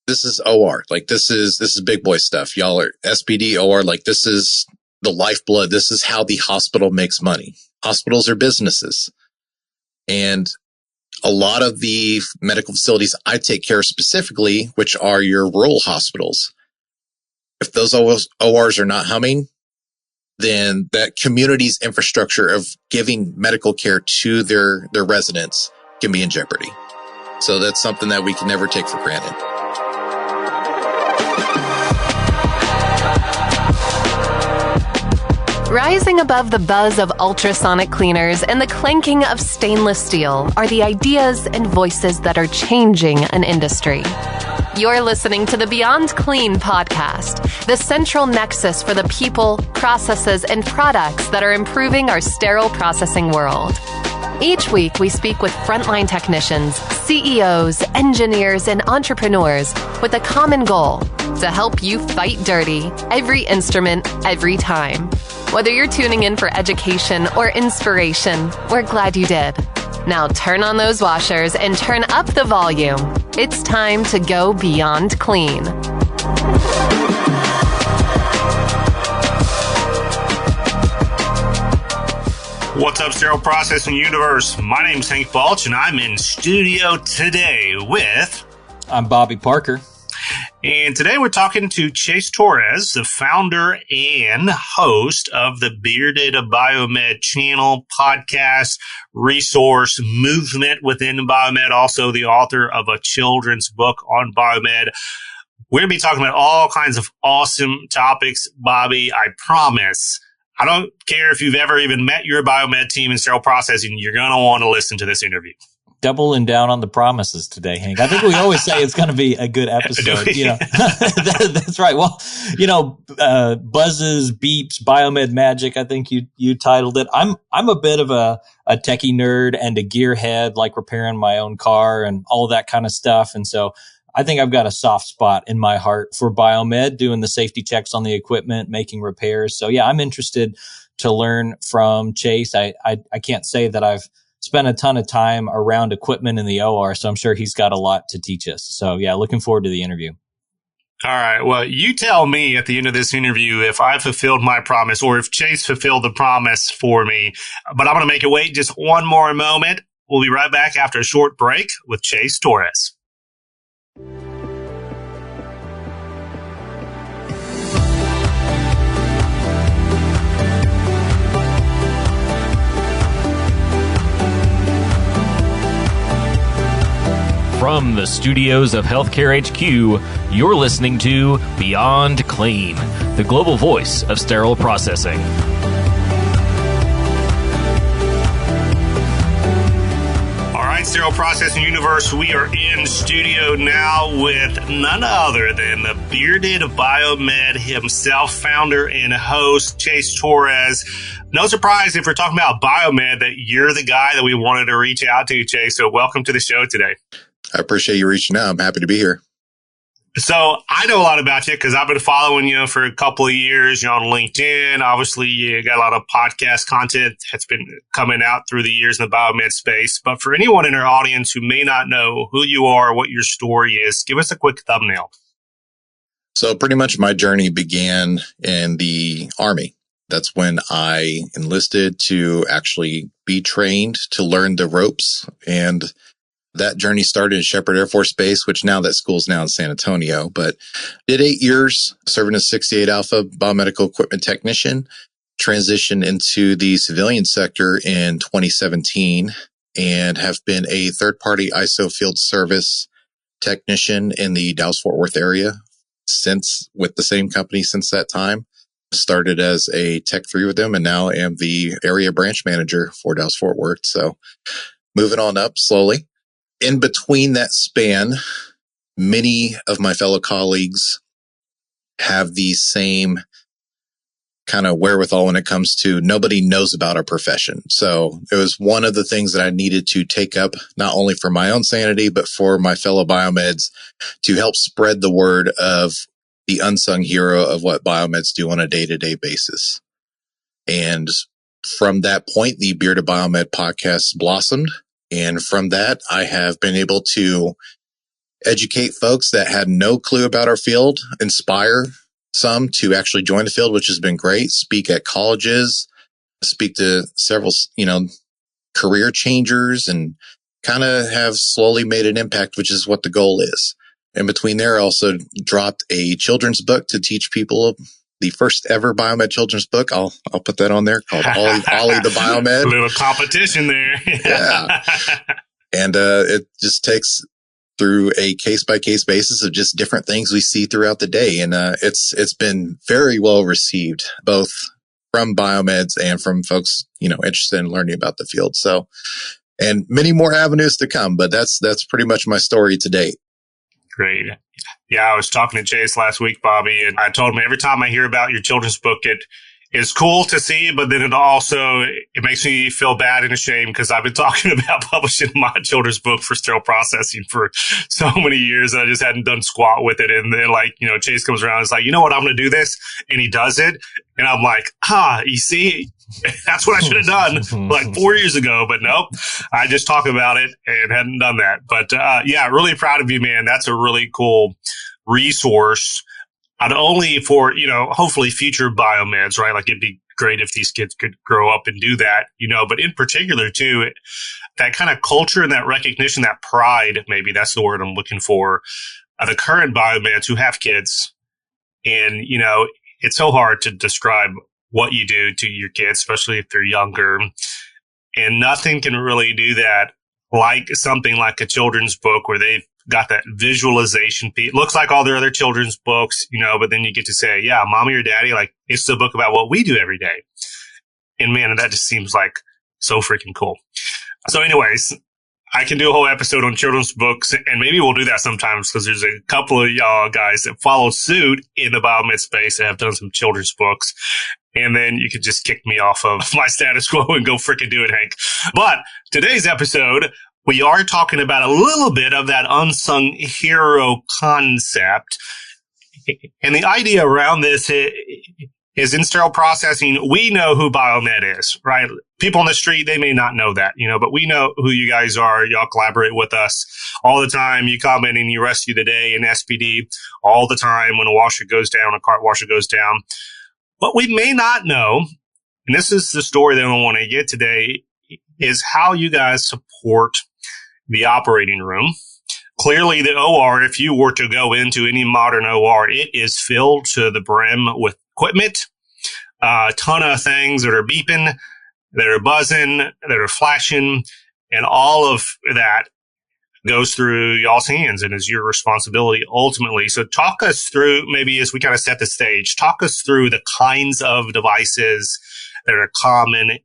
this is OR. Like this is big boy stuff. Y'all are SPD, OR. Like this is the lifeblood. This is how the hospital makes money. Hospitals are businesses. And a lot of the medical facilities I take care of specifically, which are your rural hospitals, if those ORs are not humming, then that community's infrastructure of giving medical care to their residents can be in jeopardy. So that's something that we can never take for granted. Rising above the buzz of ultrasonic cleaners and the clanking of stainless steel are the ideas and voices that are changing an industry. You're listening to the Beyond Clean podcast, the central nexus for the people, processes, and products that are improving our sterile processing world. Each week, we speak with frontline technicians, CEOs, engineers, and entrepreneurs with a common goal: to help you fight dirty, every instrument, every time. Whether you're tuning in for education or inspiration, we're glad you did. Now turn on those washers and turn up the volume. It's time to go beyond clean. What's up, Sterile Processing Universe? My name's Hank Balch, and I'm in studio today with... I'm Bobby Parker. And today we're talking to Chase Torres, the founder and host of the Bearded Biomed channel, podcast, resource, movement within Biomed, also the author of a children's book on Biomed. We're going to be talking about all kinds of awesome topics, Bobby. I promise. I don't care if you've ever even met your Biomed team in sterile processing, you're going to want to listen to this interview. Doubling down on the promises today, Hank. I think we always say it's going to be a good episode. You know, that's right. Well, you know, buzzes, beeps, Biomed magic. I think you titled it. I'm a bit of a techie nerd and a gearhead, like repairing my own car and all that kind of stuff. And so I think I've got a soft spot in my heart for Biomed, doing the safety checks on the equipment, making repairs. So yeah, I'm interested to learn from Chase. I can't say that I've spent a ton of time around equipment in the OR, so I'm sure he's got a lot to teach us. So yeah, looking forward to the interview. All right. Well, you tell me at the end of this interview if I fulfilled my promise or if Chase fulfilled the promise for me. But I'm going to make it wait just one more moment. We'll be right back after a short break with Chase Torres. From the studios of Healthcare HQ, you're listening to Beyond Clean, the global voice of sterile processing. All right, Sterile Processing Universe, we are in studio now with none other than the Bearded Biomed himself, founder and host, Chase Torres. No surprise if we're talking about Biomed that you're the guy that we wanted to reach out to, Chase. So welcome to the show today. I appreciate you reaching out. I'm happy to be here. So I know a lot about you because I've been following you for a couple of years. You're on LinkedIn. Obviously, you got a lot of podcast content that's been coming out through the years in the biomed space. But for anyone in our audience who may not know who you are, what your story is, give us a quick thumbnail. So pretty much my journey began in the Army. That's when I enlisted to actually be trained to learn the ropes, and that journey started in Shepherd Air Force Base, which now that school's now in San Antonio, but did 8 years serving as 68 Alpha biomedical equipment technician, transitioned into the civilian sector in 2017, and have been a third-party ISO field service technician in the Dallas-Fort Worth area with the same company since that time. Started as a Tech 3 with them, and now am the area branch manager for Dallas-Fort Worth. So moving on up slowly. In between that span, many of my fellow colleagues have the same kind of wherewithal when it comes to nobody knows about our profession. So it was one of the things that I needed to take up, not only for my own sanity, but for my fellow biomeds to help spread the word of the unsung hero of what biomeds do on a day-to-day basis. And from that point, the Bearded Biomed podcast blossomed. And from that, I have been able to educate folks that had no clue about our field, inspire some to actually join the field, which has been great. Speak at colleges, speak to several, career changers, and kind of have slowly made an impact, which is what the goal is. In between there, I also dropped a children's book to teach people the first ever Biomed children's book. I'll put that on there, called Ollie the Biomed. A little competition there. Yeah. And it just takes through a case-by-case basis of just different things we see throughout the day. And it's been very well received, both from biomeds and from folks, interested in learning about the field. So, and many more avenues to come, but that's pretty much my story to date. Great. Yeah, I was talking to Chase last week, Bobby, and I told him every time I hear about your children's book, it is cool to see, but then it makes me feel bad and ashamed because I've been talking about publishing my children's book for sterile processing for so many years, and I just hadn't done squat with it. And then Chase comes around and is like, you know what, I'm going to do this. And he does it. And I'm like, you see, that's what I should have done like 4 years ago. But nope, I just talk about it and hadn't done that. But yeah, really proud of you, man. That's a really cool resource. Not only for, hopefully future biomeds, right? Like it'd be great if these kids could grow up and do that, but in particular too, that kind of culture and that recognition, that pride, maybe that's the word I'm looking for, the current biomeds who have kids. And, it's so hard to describe what you do to your kids, especially if they're younger. And nothing can really do that like something like a children's book where they've got that visualization piece. It looks like all their other children's books, but then you get to say, yeah, mommy or daddy, like it's the book about what we do every day. And man, that just seems like so freaking cool. So anyways, I can do a whole episode on children's books, and maybe we'll do that sometimes because there's a couple of y'all guys that follow suit in the biomed space that have done some children's books. And then you could just kick me off of my status quo and go freaking do it, Hank. But today's episode, we are talking about a little bit of that unsung hero concept. And the idea around this is in sterile processing, we know who Biomed is, right? People on the street, they may not know that, but we know who you guys are. Y'all collaborate with us all the time. You come in and you rescue the day in SPD all the time when a washer goes down, a cart washer goes down. What we may not know, and this is the story that I want to get today, is how you guys support the operating room. Clearly, the OR, if you were to go into any modern OR, it is filled to the brim with equipment, a ton of things that are beeping, that are buzzing, that are flashing, and all of that goes through y'all's hands and is your responsibility ultimately. So talk us through, maybe as we kind of set the stage, talk us through the kinds of devices that are common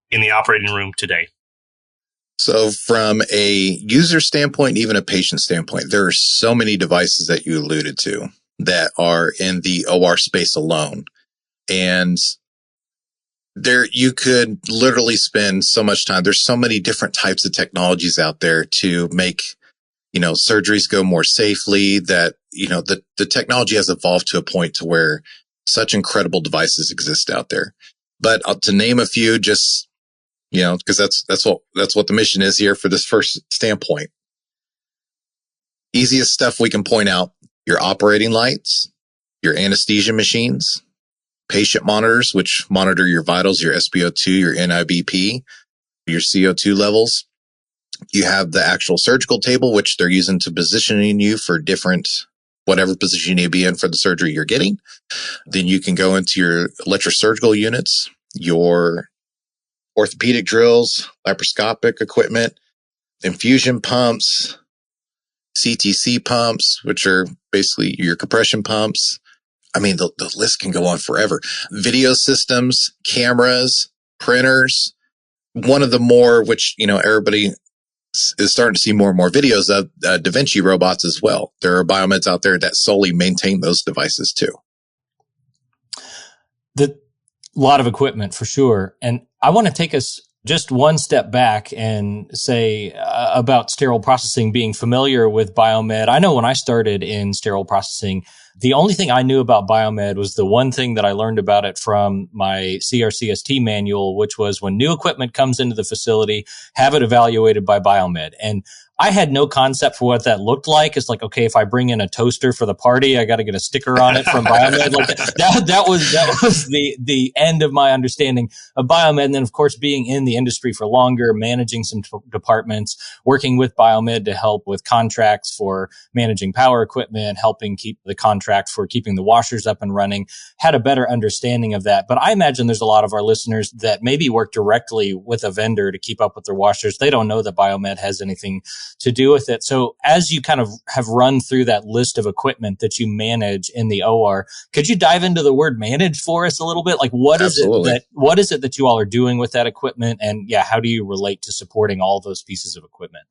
in the operating room today. So from a user standpoint, even a patient standpoint, there are so many devices that you alluded to that are in the OR space alone. And there, you could literally spend so much time. There's so many different types of technologies out there to make, surgeries go more safely, that, the technology has evolved to a point to where such incredible devices exist out there. But to name a few, just, because that's what the mission is here for this first standpoint. Easiest stuff we can point out: your operating lights, your anesthesia machines, patient monitors, which monitor your vitals, your SpO2, your NIBP, your CO2 levels. You have the actual surgical table, which they're using to positioning you for different, whatever position you need to be in for the surgery you're getting. Then you can go into your electrosurgical units, your orthopedic drills, laparoscopic equipment, infusion pumps, CTC pumps, which are basically your compression pumps. I mean, the list can go on forever. Video systems, cameras, printers. One of the more, which, everybody is starting to see more and more videos of, Da Vinci robots as well. There are biomeds out there that solely maintain those devices too. The lot of equipment for sure. And I want to take us just one step back and say about sterile processing, being familiar with Biomed. I know when I started in sterile processing, the only thing I knew about Biomed was the one thing that I learned about it from my CRCST manual, which was when new equipment comes into the facility, have it evaluated by Biomed. And I had no concept for what that looked like. It's like, okay, if I bring in a toaster for the party, I got to get a sticker on it from Biomed. Like that was the end of my understanding of Biomed. And then, of course, being in the industry for longer, managing some departments, working with Biomed to help with contracts for managing power equipment, helping keep the contract for keeping the washers up and running, had a better understanding of that. But I imagine there's a lot of our listeners that maybe work directly with a vendor to keep up with their washers. They don't know that Biomed has anything to do with it. So as you kind of have run through that list of equipment that you manage in the OR, could you dive into the word manage for us a little bit? Like what is it that you all are doing with that equipment? And yeah, how do you relate to supporting all those pieces of equipment?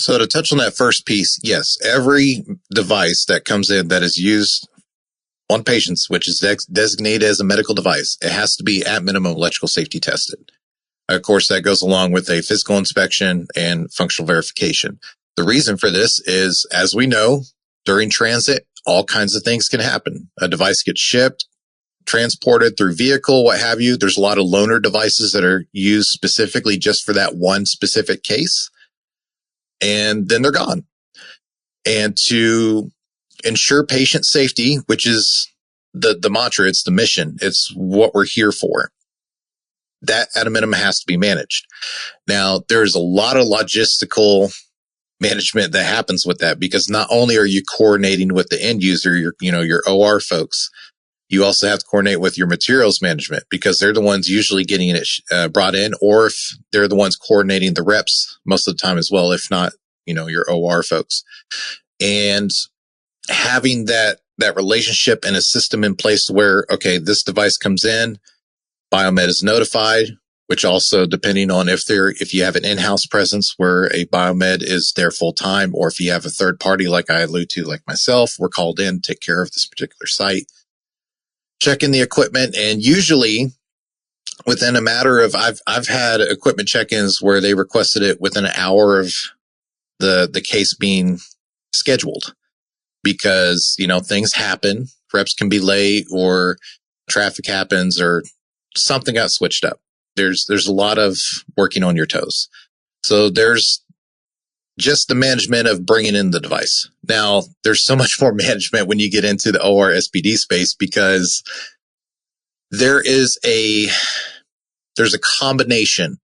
So to touch on that first piece, yes, every device that comes in that is used on patients, which is designated as a medical device, it has to be at minimum electrical safety tested. Of course, that goes along with a physical inspection and functional verification. The reason for this is, as we know, during transit, all kinds of things can happen. A device gets shipped, transported through vehicle, what have you. There's a lot of loaner devices that are used specifically just for that one specific case, and then they're gone. And to ensure patient safety, which is the mantra, it's the mission, it's what we're here for, that at a minimum has to be managed. Now, there's a lot of logistical management that happens with that, because not only are you coordinating with the end user, your OR folks, you also have to coordinate with your materials management, because they're the ones usually getting it brought in, or if they're the ones coordinating the reps most of the time as well, if not, your OR folks. And having that relationship and a system in place where, okay, this device comes in, Biomed is notified, which also, depending on if you have an in-house presence where a Biomed is there full time, or if you have a third party, like I allude to, like myself, we're called in, take care of this particular site, check in the equipment. And usually within a matter of, I've had equipment check-ins where they requested it within an hour of the case being scheduled, because, things happen, reps can be late, or traffic happens, or something got switched up. There's a lot of working on your toes. So there's just the management of bringing in the device. Now, there's so much more management when you get into the OR SPD space, because there's a combination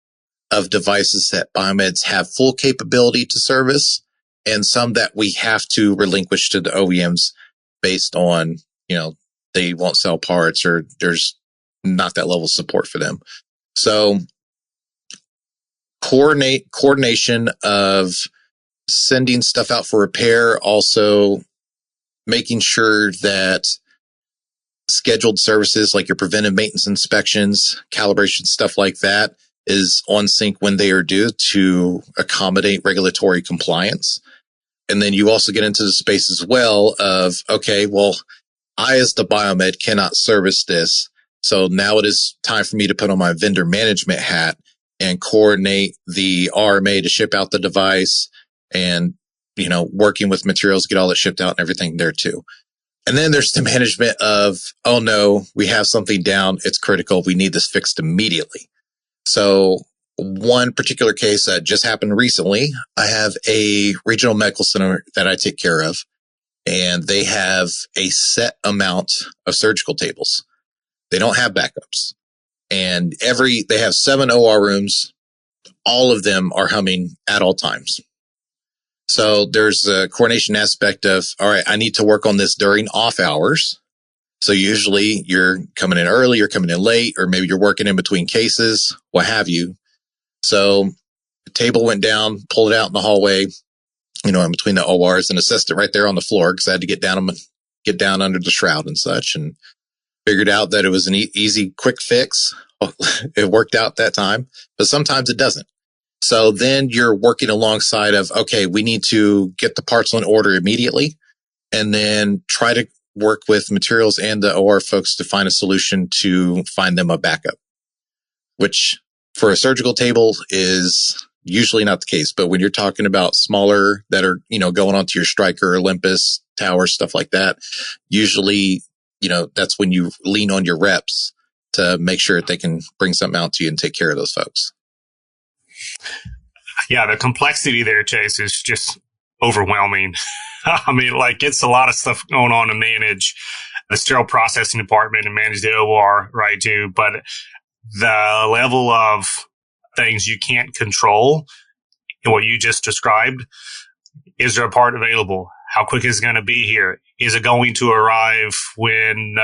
of devices that Biomeds have full capability to service, and some that we have to relinquish to the OEMs based on, they won't sell parts, or there's not that level of support for them. So coordination of sending stuff out for repair, also making sure that scheduled services like your preventive maintenance inspections, calibration, stuff like that is on sync when they are due to accommodate regulatory compliance. And then you also get into the space as well of, okay, well, I as the Biomed cannot service this. So now it is time for me to put on my vendor management hat and coordinate the RMA to ship out the device, and, working with materials, get all that shipped out and everything there too. And then there's the management of, oh no, we have something down. It's critical. We need this fixed immediately. So one particular case that just happened recently, I have a regional medical center that I take care of, and they have a set amount of surgical tables. They don't have backups, and they have 7 OR rooms. All of them are humming at all times. So there's a coordination aspect of, all right, I need to work on this during off hours. So usually you're coming in early, you're coming in late, or maybe you're working in between cases, what have you. So the table went down, pulled it out in the hallway, in between the ORs, and assessed it right there on the floor, because I had to get down under the shroud and such, and figured out that it was an easy, quick fix. It worked out that time, but sometimes it doesn't. So then you're working alongside of, okay, we need to get the parts on order immediately, and then try to work with materials and the OR folks to find a solution to find them a backup, which for a surgical table is usually not the case. But when you're talking about smaller that are, going onto your Stryker, Olympus, Tower, stuff like that, usually, that's when you lean on your reps to make sure that they can bring something out to you and take care of those folks. Yeah, the complexity there, Chase, is just overwhelming. I mean, like, it's a lot of stuff going on to manage the sterile processing department and manage the OR, right, too. But the level of things you can't control in what you just described, is there a part available? How quick is it going to be here? Is it going to arrive when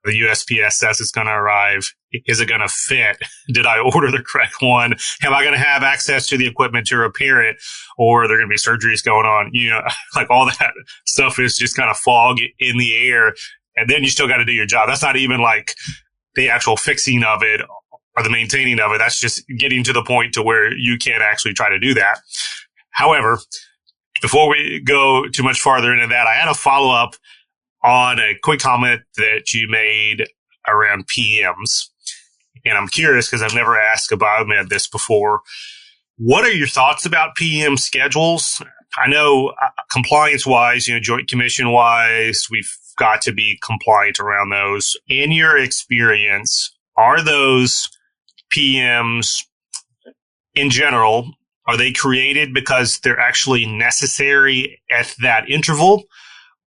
the USPS says it's going to arrive? Is it going to fit? Did I order the correct one? Am I going to have access to the equipment to repair it? Or are there going to be surgeries going on? You know, like all that stuff is just kind of fog in the air. And then you still got to do your job. That's not even like the actual fixing of it or the maintaining of it. That's just getting to the point to where you can't actually try to do that. However, before we go too much farther into that, I had a follow up on a quick comment that you made around PMs. And I'm curious because I've never asked a Biomed this before. What are your thoughts about PM schedules? I know compliance-wise, you know, Joint Commission-wise, we've got to be compliant around those. In your experience, are those PMs in general, are they created because they're actually necessary at that interval?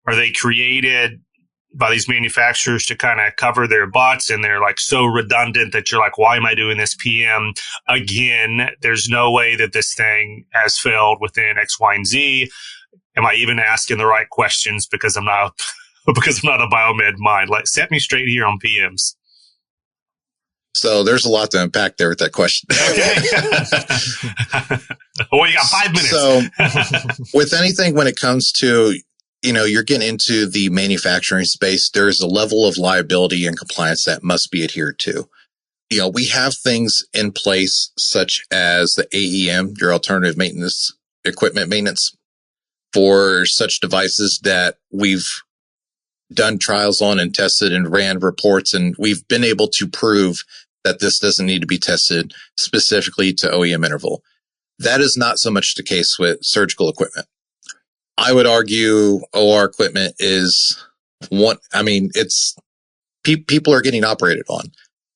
Are they created by these manufacturers to kind of cover their butts and they're like so redundant that you're like, why am I doing this PM again? There's no way that this thing has failed within X, Y, and Z. Am I even asking the right questions because I'm not a Biomed mind? Like, set me straight here on PMs. So there's a lot to unpack there with that question. Okay. Well, you got 5 minutes. So with anything, when it comes to, you know, you're getting into the manufacturing space, there's a level of liability and compliance that must be adhered to. You know, we have things in place such as the AEM, your alternative maintenance equipment maintenance, for such devices that we've done trials on and tested and ran reports, and we've been able to prove that this doesn't need to be tested specifically to OEM interval. That is not so much the case with surgical equipment. I would argue OR equipment is one. I mean, it's people are getting operated on.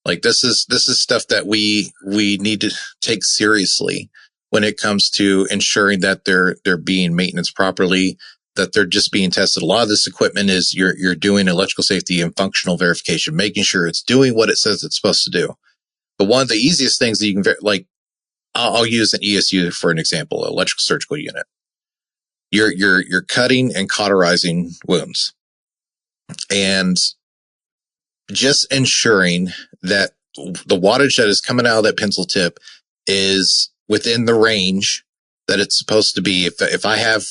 Like, this is stuff that we need to take seriously when it comes to ensuring that they're being maintained properly, that they're just being tested. A lot of this equipment is you're doing electrical safety and functional verification, making sure it's doing what it says it's supposed to do. But one of the easiest things that you can I'll use an ESU for an example, electrical surgical unit. You're cutting and cauterizing wounds, and just ensuring that the wattage that is coming out of that pencil tip is within the range that it's supposed to be. If I have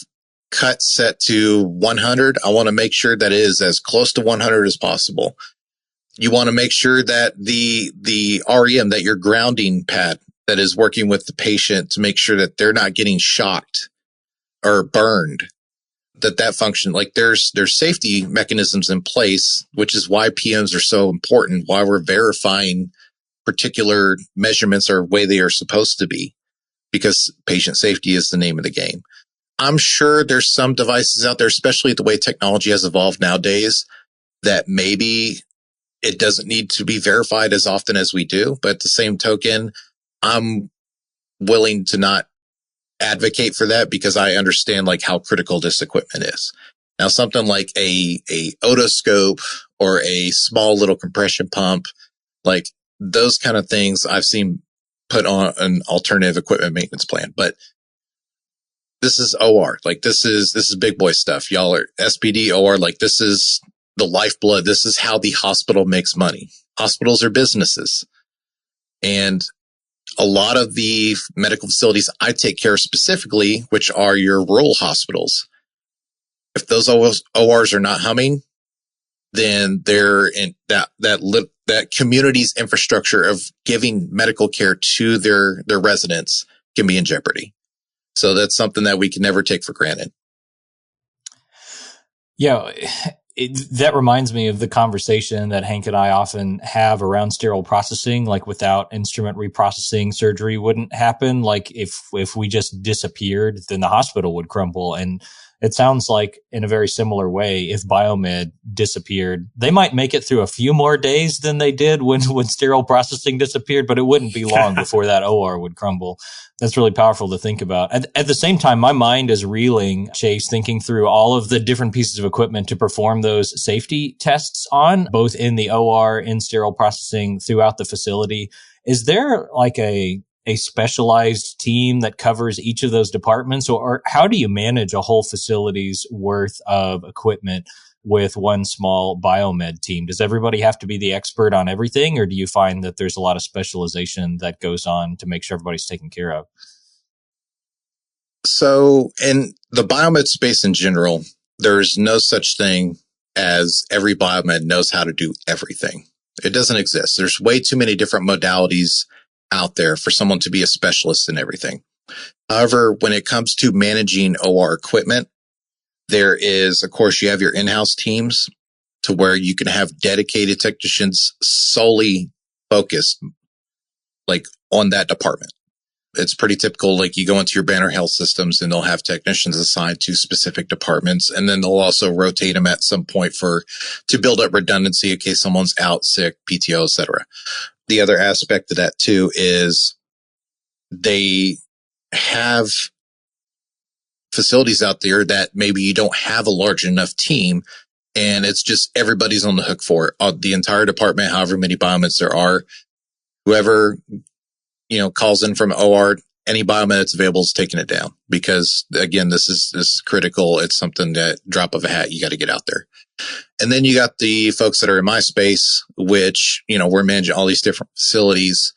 cut set to 100, I want to make sure that it is as close to 100 as possible. You want to make sure that the REM, that your grounding pad that is working with the patient to make sure that they're not getting shocked or burned, that function, like there's safety mechanisms in place, which is why PMs are so important, why we're verifying particular measurements are the way they are supposed to be, because patient safety is the name of the game. I'm sure there's some devices out there, especially the way technology has evolved nowadays, that maybe it doesn't need to be verified as often as we do. But at the same token, I'm willing to not advocate for that because I understand like how critical this equipment is. Now, something like a otoscope or a small little compression pump, like those kind of things I've seen put on an alternative equipment maintenance plan. But this is OR. Like this is big boy stuff. Y'all are SPD, OR. Like this is the lifeblood. This is how the hospital makes money. Hospitals are businesses. And a lot of the medical facilities I take care of specifically, which are your rural hospitals, if those ORs are not humming, then they're in that community's infrastructure of giving medical care to their residents can be in jeopardy. So that's something that we can never take for granted. Yeah. That reminds me of the conversation that Hank and I often have around sterile processing. Like, without instrument reprocessing, surgery wouldn't happen. Like if we just disappeared, then the hospital would crumble. And it sounds like in a very similar way, if Biomed disappeared, they might make it through a few more days than they did when sterile processing disappeared, but it wouldn't be long before that OR would crumble. That's really powerful to think about. At the same time, my mind is reeling, Chase, thinking through all of the different pieces of equipment to perform those safety tests on, both in the OR, in sterile processing, throughout the facility. Is there like a specialized team that covers each of those departments, or how do you manage a whole facility's worth of equipment with one small biomed team? Does everybody have to be the expert on everything, or do you find that there's a lot of specialization that goes on to make sure everybody's taken care of? So in the biomed space in general, there's no such thing as every biomed knows how to do everything. It doesn't exist. There's way too many different modalities out there for someone to be a specialist in everything. However, when it comes to managing OR equipment, there is, of course, you have your in-house teams to where you can have dedicated technicians solely focused like on that department. It's pretty typical. Like you go into your Banner Health systems and they'll have technicians assigned to specific departments. And then they'll also rotate them at some point to build up redundancy in case someone's out, sick, PTO, etc. The other aspect of that too is they have facilities out there that maybe you don't have a large enough team and it's just everybody's on the hook for it. The entire department, however many biomeds there are, whoever, calls in from OR, any biomed that's available is taking it down because again, this is critical. It's something that drop of a hat, you got to get out there. And then you got the folks that are in my space, which, we're managing all these different facilities.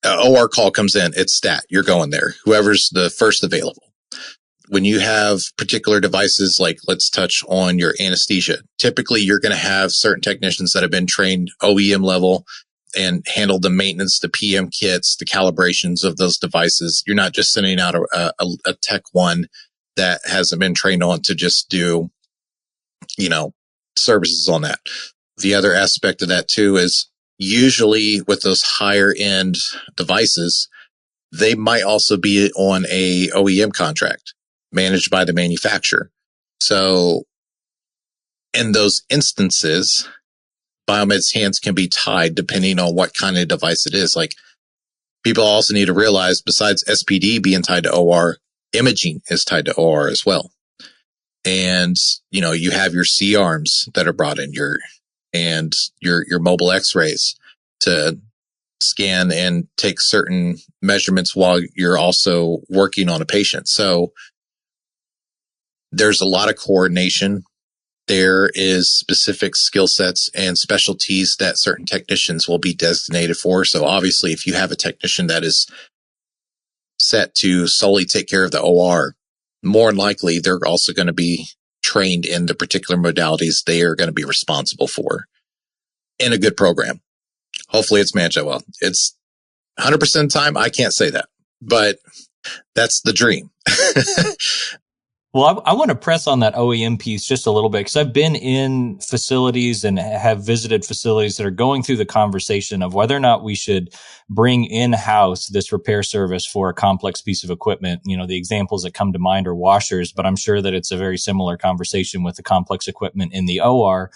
OR call comes in, it's stat, you're going there. Whoever's the first available. When you have particular devices, like let's touch on your anesthesia, typically you're going to have certain technicians that have been trained OEM level and handle the maintenance, the PM kits, the calibrations of those devices. You're not just sending out a tech one that hasn't been trained on to just do, services on that. The other aspect of that too is usually with those higher end devices, they might also be on a OEM contract managed by the manufacturer. So in those instances, Biomed's hands can be tied depending on what kind of device it is. Like people also need to realize besides SPD being tied to OR, imaging is tied to OR as well. And, you have your C-arms that are brought in your mobile x-rays to scan and take certain measurements while you're also working on a patient. So there's a lot of coordination. There is specific skill sets and specialties that certain technicians will be designated for. So obviously, if you have a technician that is set to solely take care of the OR, more than likely, they're also going to be trained in the particular modalities they are going to be responsible for in a good program. Hopefully it's managed that well. It's 100% of the time. I can't say that, but that's the dream. Well, I want to press on that OEM piece just a little bit because I've been in facilities and have visited facilities that are going through the conversation of whether or not we should bring in-house this repair service for a complex piece of equipment. The examples that come to mind are washers, but I'm sure that it's a very similar conversation with the complex equipment in the OR.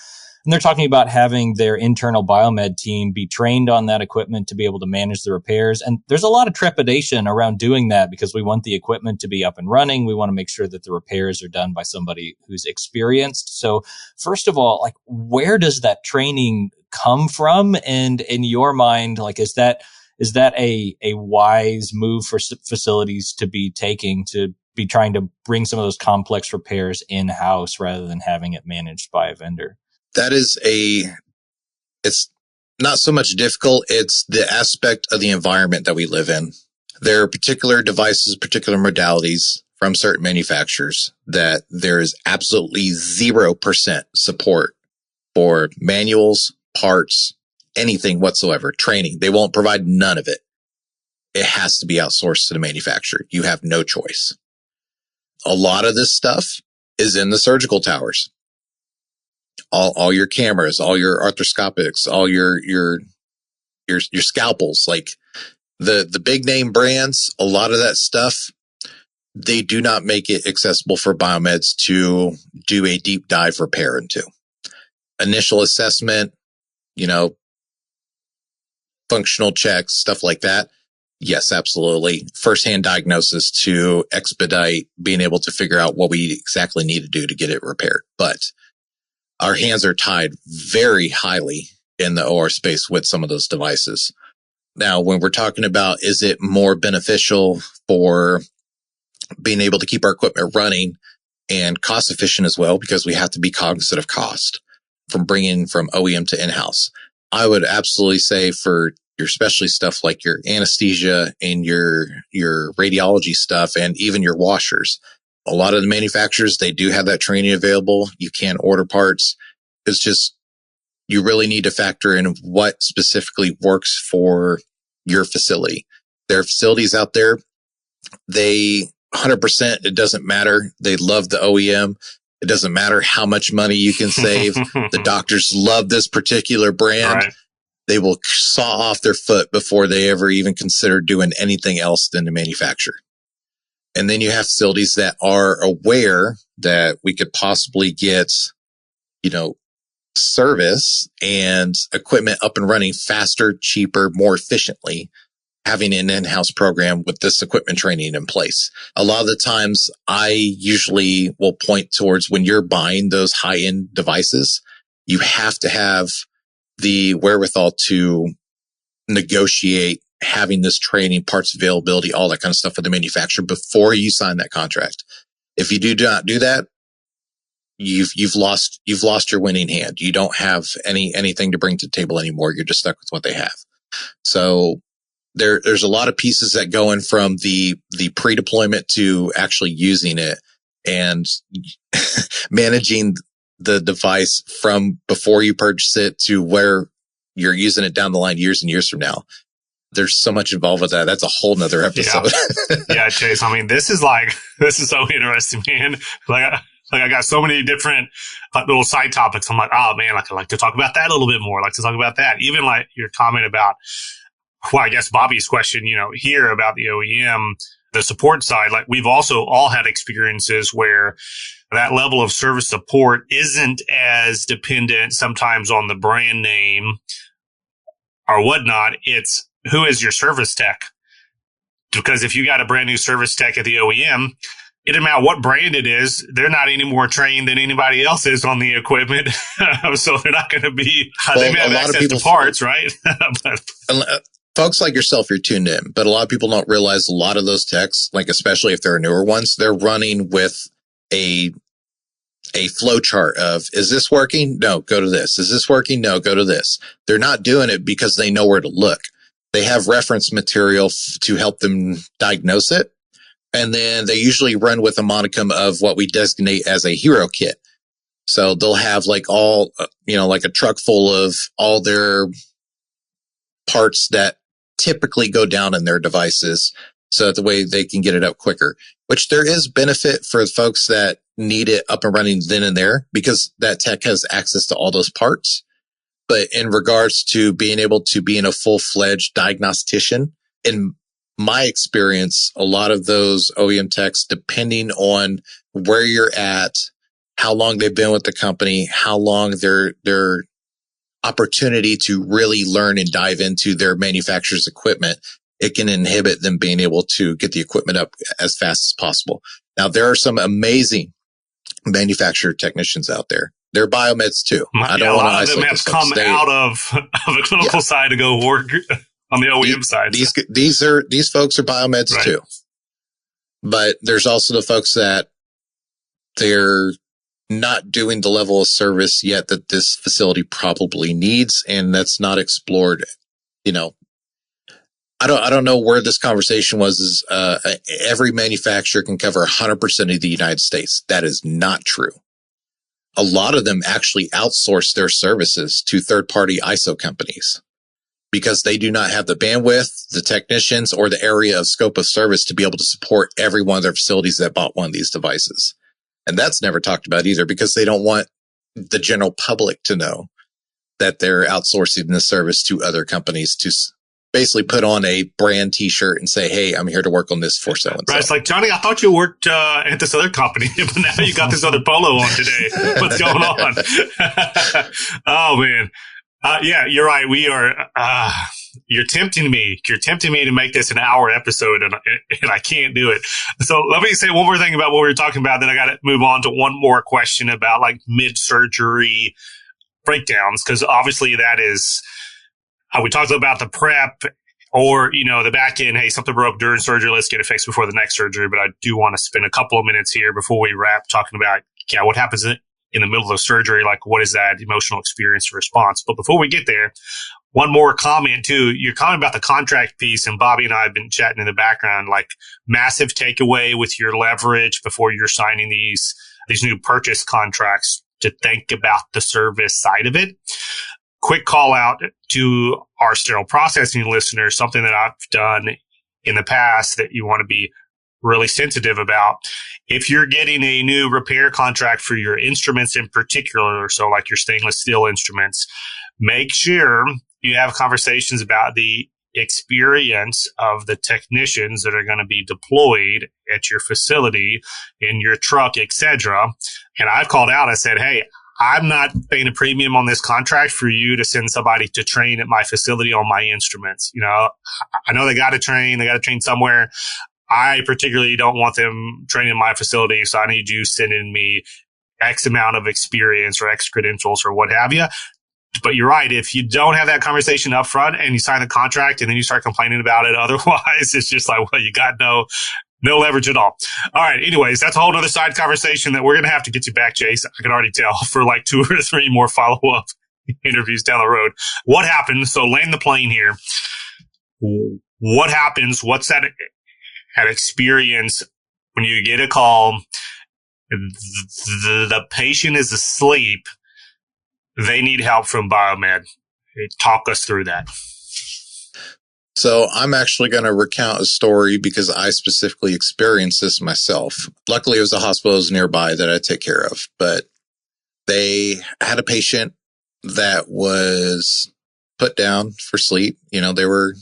And they're talking about having their internal biomed team be trained on that equipment to be able to manage the repairs. And there's a lot of trepidation around doing that because we want the equipment to be up and running. We want to make sure that the repairs are done by somebody who's experienced. So first of all, where does that training come from? And in your mind, is that a wise move for facilities to be taking to be trying to bring some of those complex repairs in-house rather than having it managed by a vendor? That is it's not so much difficult. It's the aspect of the environment that we live in. There are particular devices, particular modalities from certain manufacturers that there is absolutely 0% support for manuals, parts, anything whatsoever, training. They won't provide none of it. It has to be outsourced to the manufacturer. You have no choice. A lot of this stuff is in the surgical towers. All your cameras, all your arthroscopics, all your scalpels, like the big name brands, a lot of that stuff, they do not make it accessible for biomeds to do a deep dive repair into. Initial assessment, functional checks, stuff like that. Yes, absolutely. Firsthand diagnosis to expedite being able to figure out what we exactly need to do to get it repaired. But our hands are tied very highly in the OR space with some of those devices. Now, when we're talking about, is it more beneficial for being able to keep our equipment running and cost efficient as well, because we have to be cognizant of cost from bringing from OEM to in-house. I would absolutely say for your specialty stuff like your anesthesia and your radiology stuff and even your washers, a lot of the manufacturers, they do have that training available. You can order parts. It's just, you really need to factor in what specifically works for your facility. There are facilities out there, they 100%, it doesn't matter. They love the OEM. It doesn't matter how much money you can save. The doctors love this particular brand. Right. They will saw off their foot before they ever even consider doing anything else than to manufacture. And then you have facilities that are aware that we could possibly get, service and equipment up and running faster, cheaper, more efficiently, having an in-house program with this equipment training in place. A lot of the times I usually will point towards when you're buying those high-end devices, you have to have the wherewithal to negotiate having this training, parts availability, all that kind of stuff with the manufacturer before you sign that contract. If you do not do that, you've lost your winning hand. You don't have anything to bring to the table anymore. You're just stuck with what they have. So there's a lot of pieces that go in from the pre-deployment to actually using it and managing the device from before you purchase it to where you're using it down the line years and years from now. There's so much involved with that. That's a whole nother episode. Yeah, Chase. I mean, this is so interesting, man. I got so many different little side topics. I'm like, oh man, I'd like to talk about that a little bit more. I'd like to talk about that. Even like your comment about, well, I guess Bobby's question, here about the OEM, the support side, like we've also all had experiences where that level of service support isn't as dependent sometimes on the brand name or whatnot. It's who is your service tech? Because if you got a brand new service tech at the OEM, it doesn't matter what brand it is, they're not any more trained than anybody else is on the equipment. So they're not going to be, they may have access to parts, right? But, folks like yourself, you're tuned in, but a lot of people don't realize a lot of those techs, like especially if they're newer ones, they're running with a flow chart of, is this working? No, go to this. Is this working? No, go to this. They're not doing it because they know where to look. They have reference material to help them diagnose it. And then they usually run with a monicum of what we designate as a hero kit. So they'll have like all, like a truck full of all their parts that typically go down in their devices so that the way they can get it up quicker, which there is benefit for folks that need it up and running then and there because that tech has access to all those parts. But in regards to being able to be in a full-fledged diagnostician, in my experience, a lot of those OEM techs, depending on where you're at, how long they've been with the company, how long their opportunity to really learn and dive into their manufacturer's equipment, it can inhibit them being able to get the equipment up as fast as possible. Now, there are some amazing manufacturer technicians out there. They're biomeds too. I don't want to isolate them. Have come out of the clinical side to go work on the OEM side. These folks are biomeds right. too. But there's also the folks that they're not doing the level of service yet that this facility probably needs, and that's not explored. I don't know where this conversation was. Is every manufacturer can cover 100% of the United States? That is not true. A lot of them actually outsource their services to third-party ISO companies because they do not have the bandwidth, the technicians, or the area of scope of service to be able to support every one of their facilities that bought one of these devices. And that's never talked about either because they don't want the general public to know that they're outsourcing the service to other companies to basically put on a brand T-shirt and say, "Hey, I'm here to work on this for so and so." Right. It's like, Johnny, I thought you worked at this other company, but now you got this other polo on today. What's going on? Oh man. Yeah, you're right. We are, you're tempting me. You're tempting me to make this an hour episode and I can't do it. So let me say one more thing about what we were talking about. Then I got to move on to one more question about like mid-surgery breakdowns. Cause obviously that is how we talked about the prep or, the back end. Hey, something broke during surgery. Let's get it fixed before the next surgery. But I do want to spend a couple of minutes here before we wrap talking about, what happens in the middle of the surgery, like what is that emotional experience or response? But before we get there, one more comment too. You're comment about the contract piece, and Bobby and I have been chatting in the background, like massive takeaway with your leverage before you're signing these new purchase contracts to think about the service side of it. Quick call out to our sterile processing listeners, something that I've done in the past that you want to be really sensitive about. If you're getting a new repair contract for your instruments in particular, so like your stainless steel instruments, make sure you have conversations about the experience of the technicians that are going to be deployed at your facility, in your truck, etc. And I've called out, I said, hey, I'm not paying a premium on this contract for you to send somebody to train at my facility on my instruments. I know they got to train somewhere. I particularly don't want them training in my facility, so I need you sending me X amount of experience or X credentials or what have you. But you're right. If you don't have that conversation up front and you sign the contract and then you start complaining about it, otherwise it's just like, well, you got no leverage at all. All right. Anyways, that's a whole other side conversation that we're going to have to get you back, Chase. I can already tell, for like 2 or 3 more follow-up interviews down the road. What happens? So land the plane here. What happens? What's that experience when you get a call, the patient is asleep, they need help from Biomed? Talk us through that. So I'm actually going to recount a story because I specifically experienced this myself. Luckily, it was a hospital that was nearby that I take care of, but they had a patient that was put down for sleep. They were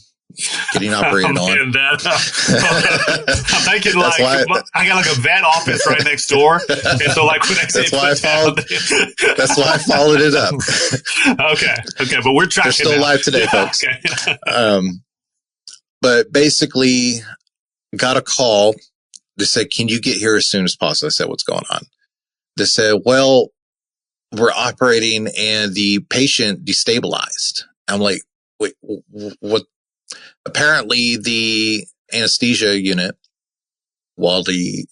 getting operated on. I'm thinking like, I got like a vet office right next door. And so like when I say that's why I followed it up. Okay. But we're tracking. They're still alive today, folks. Okay. But basically got a call. They said, can you get here as soon as possible? I said, what's going on? They said, well, we're operating and the patient destabilized. I'm like, wait, what? Apparently the anesthesia unit, while the,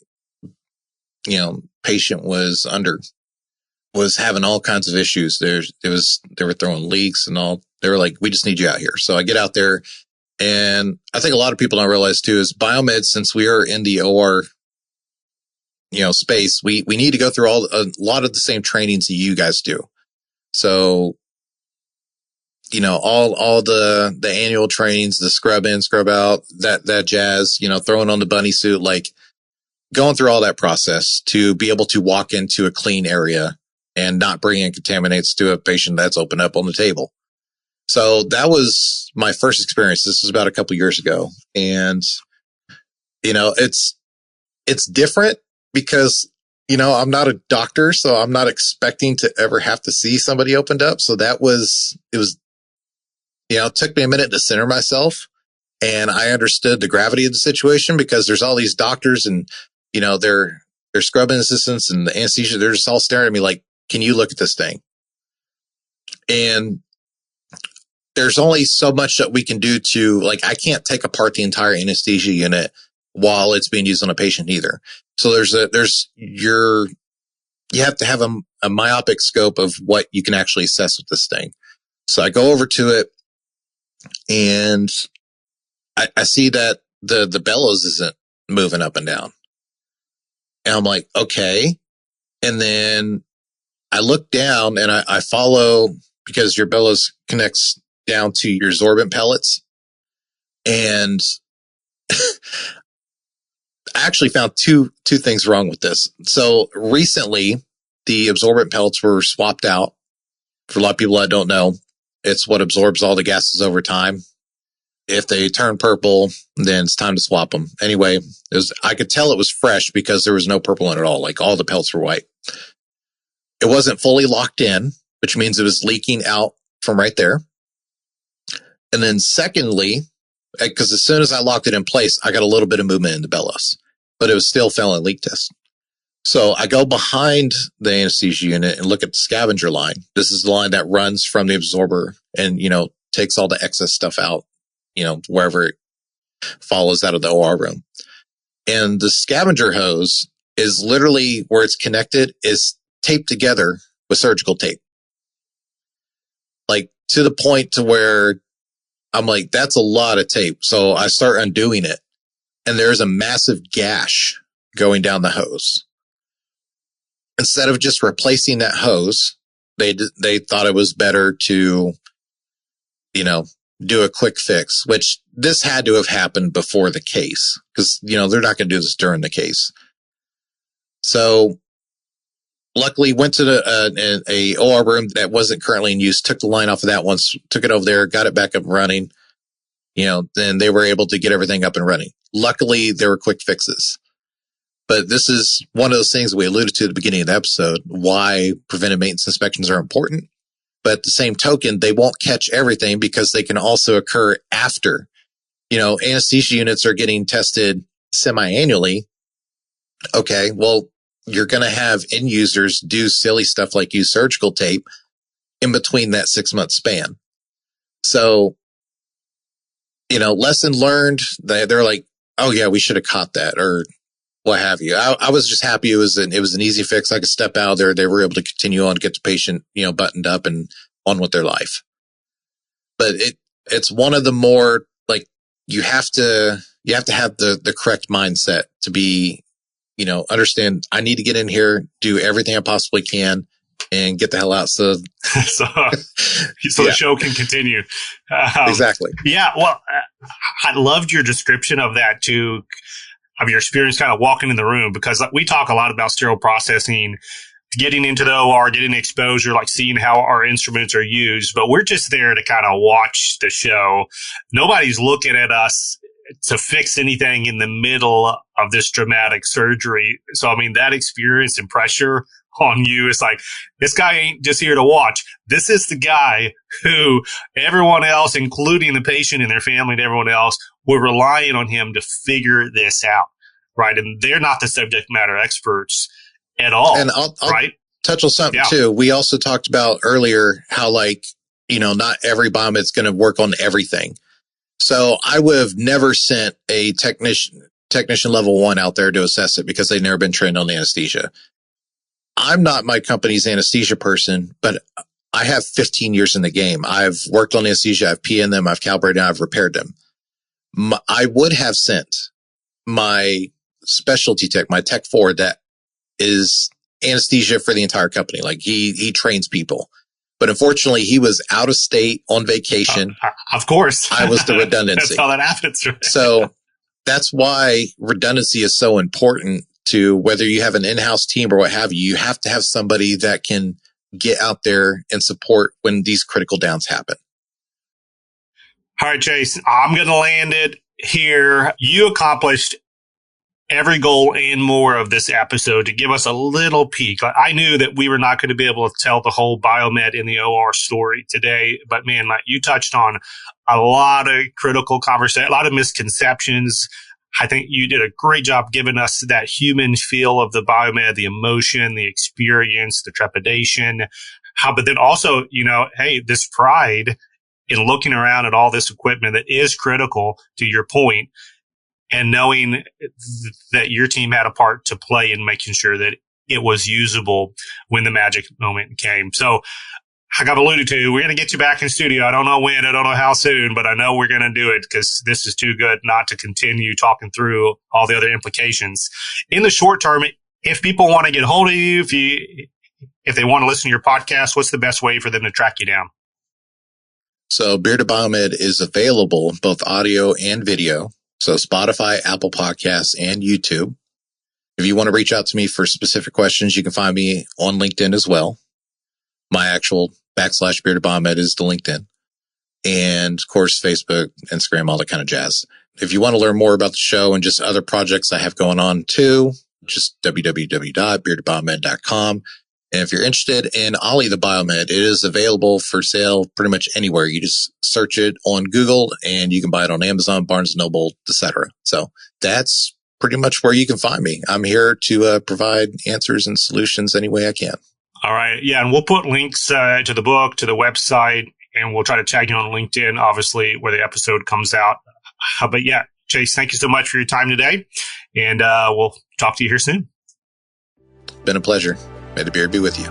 patient was having all kinds of issues. They were throwing leaks and all. They were like, we just need you out here. So I get out there, and I think a lot of people don't realize too is Biomed, since we are in the OR, space, we need to go through a lot of the same trainings that you guys do. So, all the annual trainings, the scrub in, scrub out, that jazz, throwing on the bunny suit, like going through all that process to be able to walk into a clean area and not bring in contaminants to a patient that's open up on the table. So that was my first experience. This was about a couple years ago. And, it's different because, I'm not a doctor, so I'm not expecting to ever have to see somebody opened up. So it was, it took me a minute to center myself, and I understood the gravity of the situation because there's all these doctors and, their scrubbing assistants and the anesthesia, they're just all staring at me like, can you look at this thing? And there's only so much that we can do to, like, I can't take apart the entire anesthesia unit while it's being used on a patient either. So you have to have a myopic scope of what you can actually assess with this thing. So I go over to it, and I see that the bellows isn't moving up and down. And I'm like, okay. And then I look down and I follow, because your bellows connects down to your sorbent pellets. And I actually found two things wrong with this. So recently, the absorbent pellets were swapped out. For a lot of people that don't know, it's what absorbs all the gases over time. If they turn purple, then it's time to swap them. Anyway, I could tell it was fresh because there was no purple in it at all. Like all the pelts were white. It wasn't fully locked in, which means it was leaking out from right there. And then secondly, because as soon as I locked it in place, I got a little bit of movement in the bellows, but it was still failing leak test. So I go behind the anesthesia unit and look at the scavenger line. This is the line that runs from the absorber and, takes all the excess stuff out, wherever it follows out of the OR room. And the scavenger hose is literally where it's connected is taped together with surgical tape. Like to the point to where I'm like, that's a lot of tape. So I start undoing it and there's a massive gash going down the hose. Instead of just replacing that hose, they thought it was better to, do a quick fix, which this had to have happened before the case because, they're not going to do this during the case. So luckily went to a OR room that wasn't currently in use, took the line off of that one, took it over there, got it back up and running. Then they were able to get everything up and running. Luckily, there were quick fixes. But this is one of those things we alluded to at the beginning of the episode, why preventive maintenance inspections are important. But at the same token, they won't catch everything because they can also occur after. Anesthesia units are getting tested semi-annually. Okay, well, you're going to have end users do silly stuff like use surgical tape in between that 6-month span. So, lesson learned, they're like, oh yeah, we should have caught that or what have you. I was just happy it was an easy fix. I could step out there. They were able to continue on, get the patient, buttoned up and on with their life. But it's one of the more like you have to have the correct mindset to be, understand I need to get in here, do everything I possibly can and get the hell out. So the show can continue. Exactly. Yeah. Well, I loved your description of that too. Of your experience kind of walking in the room, because we talk a lot about sterile processing, getting into the OR, getting exposure, like seeing how our instruments are used, but we're just there to kind of watch the show. Nobody's looking at us to fix anything in the middle of this dramatic surgery. So, I mean, that experience and pressure on you, it's like, this guy ain't just here to watch. This is the guy who everyone else, including the patient and their family and everyone else, were relying on him to figure this out, right? And they're not the subject matter experts at all, and I'll right? Touch on something too. We also talked about earlier how not every Biomed's going to work on everything. So I would have never sent a technician level 1 out there to assess it because they've never been trained on anesthesia. I'm not my company's anesthesia person, but I have 15 years in the game. I've worked on anesthesia. I've PN them. I've calibrated them. I've repaired them. I would have sent my specialty tech, my tech 4 that is anesthesia for the entire company. Like he trains people, but unfortunately he was out of state on vacation. Of course. I was the redundancy. That's how that happens. So that's why redundancy is so important to whether you have an in-house team or what have you. You have to have somebody that can get out there and support when these critical downs happen. All right, Chase, I'm going to land it here. You accomplished every goal and more of this episode to give us a little peek. I knew that we were not going to be able to tell the whole Biomed in the OR story today, but man, you touched on a lot of critical conversation, a lot of misconceptions. I think you did a great job giving us that human feel of the Biomed, the emotion, the experience, the trepidation. But then also, hey, this pride in looking around at all this equipment that is critical to your point, and knowing that your team had a part to play in making sure that it was usable when the magic moment came. So like I've alluded to, we're going to get you back in studio. I don't know when, I don't know how soon, but I know we're going to do it because this is too good not to continue talking through all the other implications. In the short term, if people want to get hold of you, if they want to listen to your podcast, what's the best way for them to track you down? So Bearded Biomed is available both audio and video. So Spotify, Apple Podcasts, and YouTube. If you want to reach out to me for specific questions, you can find me on LinkedIn as well. My actual / Bearded Biomed is the LinkedIn. and of course, Facebook, Instagram, all that kind of jazz. If you want to learn more about the show and just other projects I have going on too, just www.beardedbiomed.com. And if you're interested in Ollie the Biomed, it is available for sale pretty much anywhere. You just search it on Google and you can buy it on Amazon, Barnes & Noble, etc. So that's pretty much where you can find me. I'm here to provide answers and solutions any way I can. All right. Yeah. And we'll put links to the book, to the website, and we'll try to tag you on LinkedIn, obviously, where the episode comes out. But yeah, Chase, thank you so much for your time today. And we'll talk to you here soon. Been a pleasure. May the beard be with you.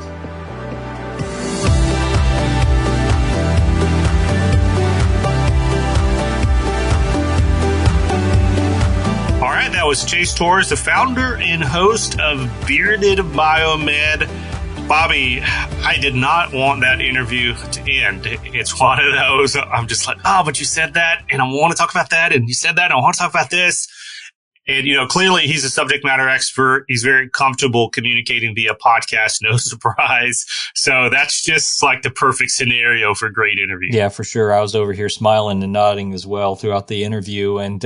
All right, that was Chase Torres, the founder and host of Bearded Biomed. Bobby, I did not want that interview to end. It's one of those, I'm just like, oh, but you said that, and I want to talk about that, and you said that, and I want to talk about this. And, clearly he's a subject matter expert. He's very comfortable communicating via podcast, no surprise. So that's just like the perfect scenario for a great interview. Yeah, for sure. I was over here smiling and nodding as well throughout the interview. And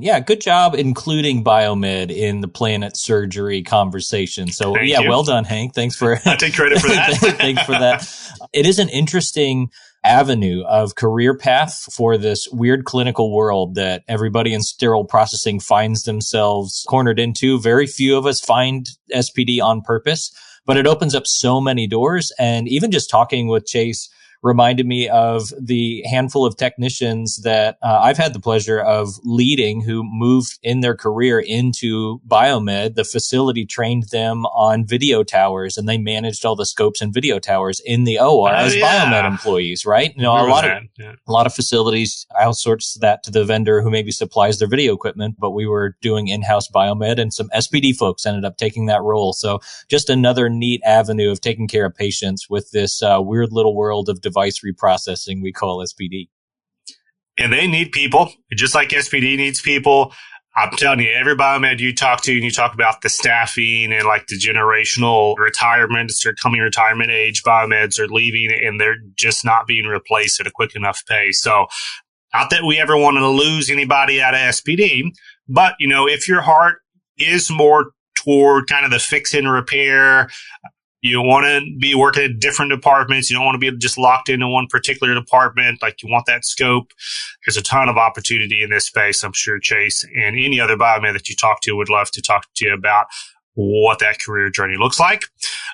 yeah, good job including Biomed in the Planet Surgery conversation. So Thank you. Well done, Hank. Thanks for I take credit for that. Thanks for that. It is an interesting avenue of career path for this weird clinical world that everybody in sterile processing finds themselves cornered into. Very few of us find SPD on purpose, but it opens up so many doors. And even just talking with Chase reminded me of the handful of technicians that I've had the pleasure of leading who moved in their career into Biomed. The facility trained them on video towers, and they managed all the scopes and video towers in the OR as Biomed employees, right? A lot of facilities outsource that to the vendor who maybe supplies their video equipment, but we were doing in-house Biomed, and some SPD folks ended up taking that role. So just another neat avenue of taking care of patients with this weird little world of device reprocessing we call SPD. And they need people, just like SPD needs people. I'm telling you, every biomed you talk to and you talk about the staffing and like the generational retirements or coming retirement age, biomeds are leaving and they're just not being replaced at a quick enough pace. So not that we ever want to lose anybody out of SPD, but if your heart is more toward kind of the fix and repair, you want to be working at different departments. You don't want to be just locked into one particular department. Like, you want that scope. There's a ton of opportunity in this space. I'm sure Chase and any other biomed that you talk to would love to talk to you about what that career journey looks like.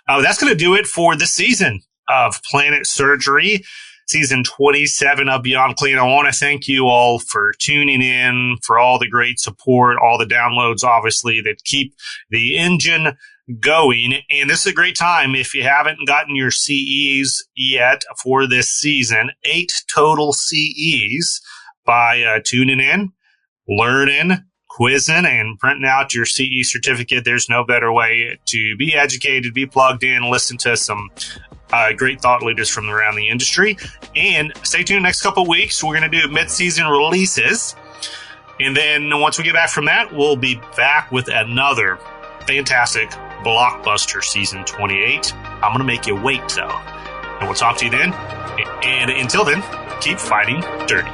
That's going to do it for this season of Planet Surgery, season 27 of Beyond Clean. I want to thank you all for tuning in, for all the great support, all the downloads, obviously, that keep the engine going. And this is a great time if you haven't gotten your CEs yet for this season. 8 total CEs by tuning in, learning, quizzing, and printing out your CE certificate. There's no better way to be educated, be plugged in, listen to some great thought leaders from around the industry. And stay tuned next couple of weeks. We're going to do mid-season releases. And then once we get back from that, we'll be back with another fantastic blockbuster season 28. I'm going to make you wait, though. And we'll talk to you then. And until then, keep fighting dirty.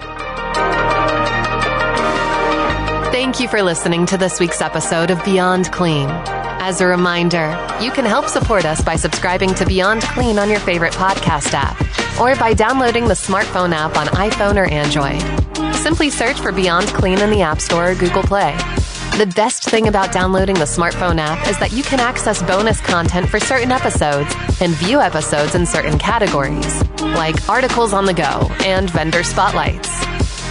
Thank you for listening to this week's episode of Beyond Clean. As a reminder, you can help support us by subscribing to Beyond Clean on your favorite podcast app, or by downloading the smartphone app on iPhone or Android. Simply search for Beyond Clean in the App Store or Google Play. The best thing about downloading the smartphone app is that you can access bonus content for certain episodes and view episodes in certain categories, like articles on the go and vendor spotlights.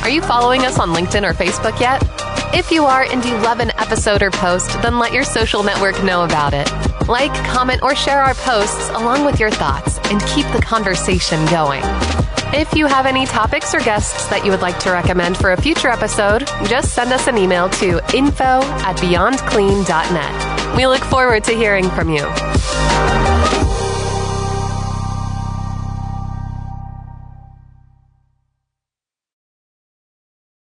Are you following us on LinkedIn or Facebook yet? If you are and you love an episode or post, then let your social network know about it. Like, comment, or share our posts along with your thoughts and keep the conversation going. If you have any topics or guests that you would like to recommend for a future episode, just send us an email to info@beyondclean.net. We look forward to hearing from you.